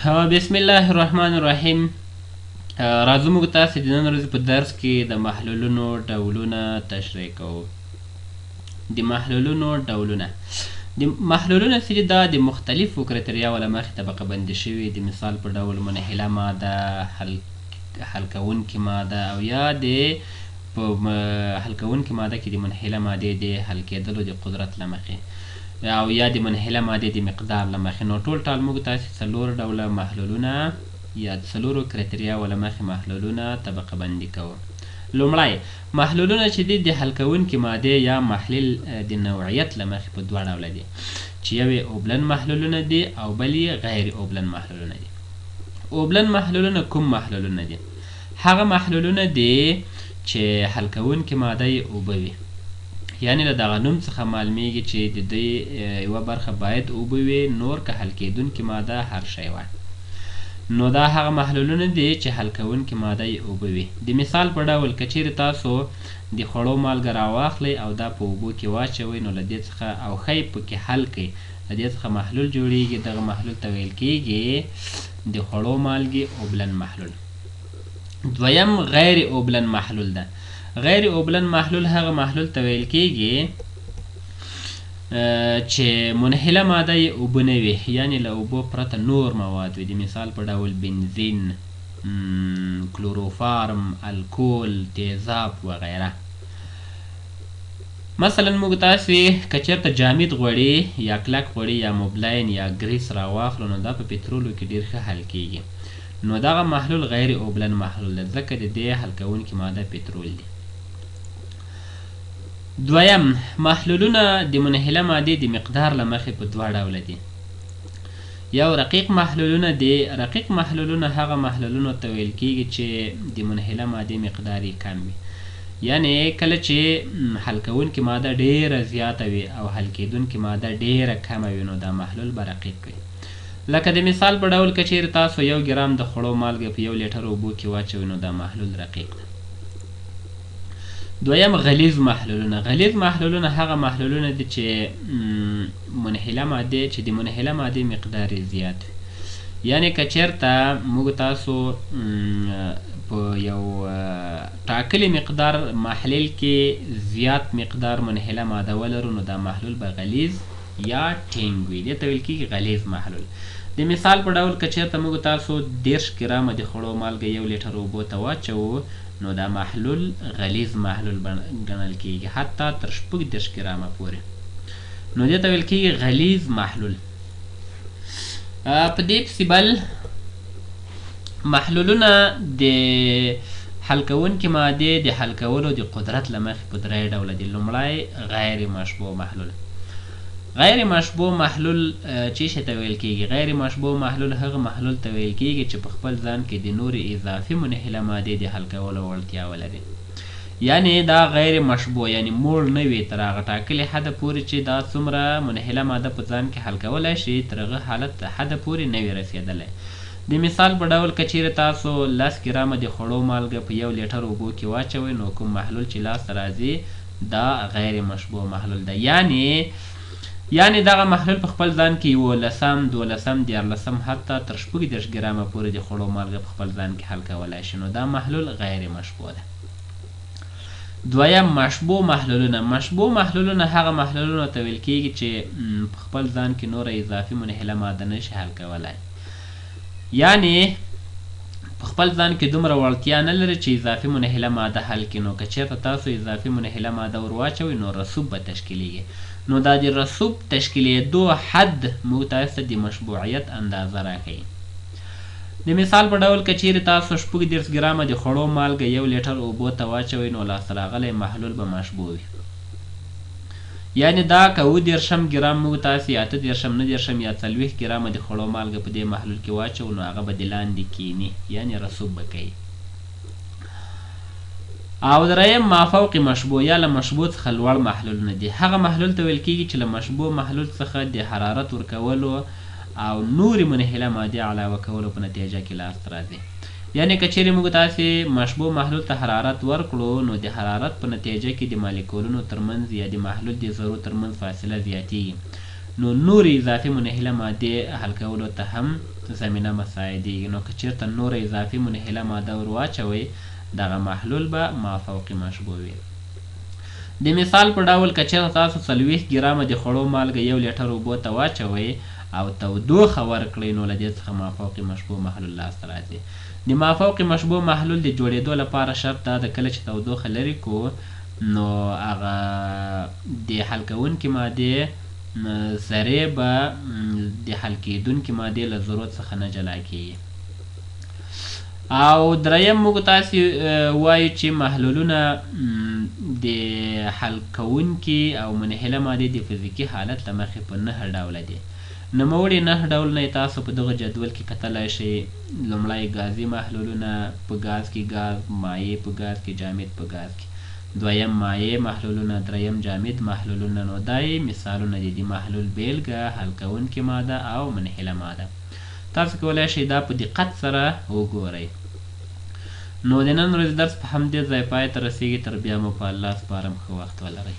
بسم الله الرحمن الرحیم. راځو موږ تاسې د نن ورځې په درس کې د محلولونو ډولونه تشریح کوو. د محلولونو ډولونه چې دي دا د مختلفو کرایتریاوو له مخې طبقه بندي شوي. د مثال په ډول منحله ماده، حل کوونکې ماده، او یا د په حل کوونکې ماده کې د منحله مادې د حل کېدلو د قدرت له مخې، او یا د منحله مادې د مقدار له مخې. نو ټول موږ تاسې څلور ډوله محلولونه یا څلورو کرایتریاوو له مخې محلولونه طبقه بندي کوو. لومړی محلولونه چې دي د حل کوونکې مادې یا محلل د نوعیت له مخې په دوه ډوله دي، چې یو یې اوبلن محلولونه دي او بل یې غیر اوبلن محلولونه دي. اوبلن محلولونه کوم محلولونه دي؟ هغه محلولونه دي چې حل کوونکې ماده یې اوبه وي، یعنې له دغه نوم څخه معلومیږي چې د دوی یوه برخه باید اوبه وي، نور که حل کېدونکې ماده هر شی وه. نو دا هغه محلولونه دي چې حل کوونکې ماده یې اوبه وي. د مثال په ډول که چیرې تاسو د خوړو مالګه راواخلئ او دا په اوبو کې واچوئ، نو له دې څخه او ښی پکې حل کړئ، له دې څخه محلول جوړیږي. دغه محلول ته ویل کیږي د خوړو مالګې اوبلن محلول. دویم غیر اوبلن محلول ده. غیر اوبلن محلول هغه محلول ته ویل کیږي چې منحله ماده یې اوبه نه وي، یعنې له اوبو پرته نور مواد وي. د مثال په ډول بنزین، کلوروفارم، الکول، تیزاب وغیره. مثلا موږ تاسې که چېرته جامد غوړي یا کلک غوړي یا موبلاین یا ګریس راواخلو، نو دا په پترولو کې ډېر ښه حل کیږي. نو دغه محلول غیر اوبلن محلول ده، ځکه د دې حل کوونکې ماده پترول دی. دویم محلولونه د منحله مادې د مقدار له مخې په دوه ډوله دي. یو رقیق محلولونه دي. رقیق محلولونه هغه محلولونو ته ویل کیږي چې د منحله مادې مقدار یې کم وي، یعنې کله چې حل کوونکې ماده ډیره زیاته وي او حل کېدونکې ماده ډیره کمه وي، نو دا محلول به رقیق وي. لکه د مثال په ډول که چیرې تاسو 1 ګرام د خوړو مالګه په 1 لیټر اوبو کې واچوئ، نو دا محلول رقیق ده. دویم غلیظ محلولونه. غلیظ محلولونه هغه محلولونه دي چې منحله ماده چې د منحله مادې مقدار یې زیات وي، یعنې که چېرته موږ تاسو په یو ټاکلي مقدار محلل کې زیات مقدار منحله ماده ولرو، نو دا محلول به غلیظ یا ټینګ وي. دې ته ویل کېږي غلیظ محلول. د مثال په ډول که چېرته موږ تاسو 10 ګرامه د خوړو مالګه 1 لیټر اوبو ته واچوو، نو دا محلول غلیظ محلول ګڼل کېږي، حتی تر 10 ګرامه پورې. نو دې ته ویل کېږي غلیظ محلول. په دې پسې بل محلولونه د حل کوونکې مادې د حل کولو د قدرت له مخې په 3 ډوله دي. لومړی غیر مشبوع محلول. غیر مشبوع محلول چې شي ته ویل کېږي؟ غیر مشبوع محلول هغه محلول ته ویل کېږي چې په خپل ځان کې د نورې اضافي منحله مادې د حل کولو وړتیا ولري، یعنې دا غیر مشبوع، یعنې موړ نه وي تر هغه ټاکلي حده پورې چې دا څومره منحله ماده په ځان کې حل کولی شي، تر هغه حده پورې نه وي رسېدلی. د مثال په ډول که چیرې تاسو 10 ګرامه د خوړو مالګه په 1 لیټر اوبو کې واچوئ، نو کوم محلول چې لاسته راځي دا غیر مشبوع محلول ده. یعنې دغه محلول په خپل ځان کې 11، 12، 14، حتی تر 14 ګرامه پورې د خوړو مالګه په خپل ځان کې حل کولی شي، نو دا محلول غیر مشبوع ده. دویم مشبوع محلولونه. مشبوع محلولونه هغه محلولونه ته ویل کېږي چې په خپل ځان کې نوره اضافي منحله ماده نشي حل کولی، یعنې په خپل ځان کې دومره وړتیا نه لري چې اضافي منحله ماده حل کړي. نو که چېرته تاسو اضافي منحله ماده ور واچوئ، نو رسوب به تشکیلیږي. نو دا د رسوب تشکیلیدو حد موږ تاسو ته د مشبوعیت اندازه راښیي. د مثال په ډول که چیرې تاسو 14 ګرامه د خوړو مالګه 1 لیټر اوبو ته واچوئ، نو لاسته راغلی محلول به مشبوع وي، یعنې دا که 10 ګرام موږ تاسې 8، 9 یا 40 ګرامه د خوړو مالګه په دې محلول کې واچوو، نو هغه به د لاندې کینی، یعنې رسوب به کوي. او دریم مافوق مشبوع یا له مشبوع څخه لوړ محلولونه دي. هغه محلول ته ویل کېږي چې له مشبوع محلول څخه د حرارت ورکولو او نورې منحله مادې علاوه کولو په نتیجه کې لاسته راځي. یعنې که چیرې موږ تاسې مشبوع محلول ته حرارت ورکړو، نو د حرارت په نتیجه کې د مالیکولونو ترمنځ یا د محلول د ذرو ترمنځ فاصله زیاتیږي، نو نورې اضافي منحله مادې حل کولو ته هم زمینه مساعدېږي. نو که چېرته نوره اضافي منحله ماده ور واچوئ دغه محلول به مافوق مشبوع وي. د مثال په ډول که چېرته تاسو 40 ګرامه د خوړو مالګه 1 لیټر اوبو ته واچوئ او تودوخه ورکړئ نو له دې څخه مافوق مشبوع محلول لاسته راځي. د مافوق مشبوع محلول د جوړېدو لپاره شرط دا ده کله چې تودوخه لرې کو نو هغه د حل کوونکې مادې ذرې به د حل کېدونکې مادې له ذرو څخه نه جلا کېږي. او دریم موږ تاسې وایو چې محلولونه د حل کوونکي او منحله مادې د فزیکي حالت له مخې په 9 ډوله دي. نوموړي 9 ډولونه یې تاسو په دغه جدول کې کتلی شئ. لومړی ګازي محلولونه، په ګاز کې ګاز، مایع په ګاز کې، جامد په ګاز کې. دویم مایع محلولونه، دریم جامد محلولونه. نو دا یې مثالونه دي د محلول بیلګه، حل کوونکې ماده او منحله ماده. تاسو کولی شئ دا په دقت سره وګورئ. نو د نن ورځې درس په همدې ځای پای ته رسیږي. تر بیا مو په الله سپارم. ښه وخت ولرئ.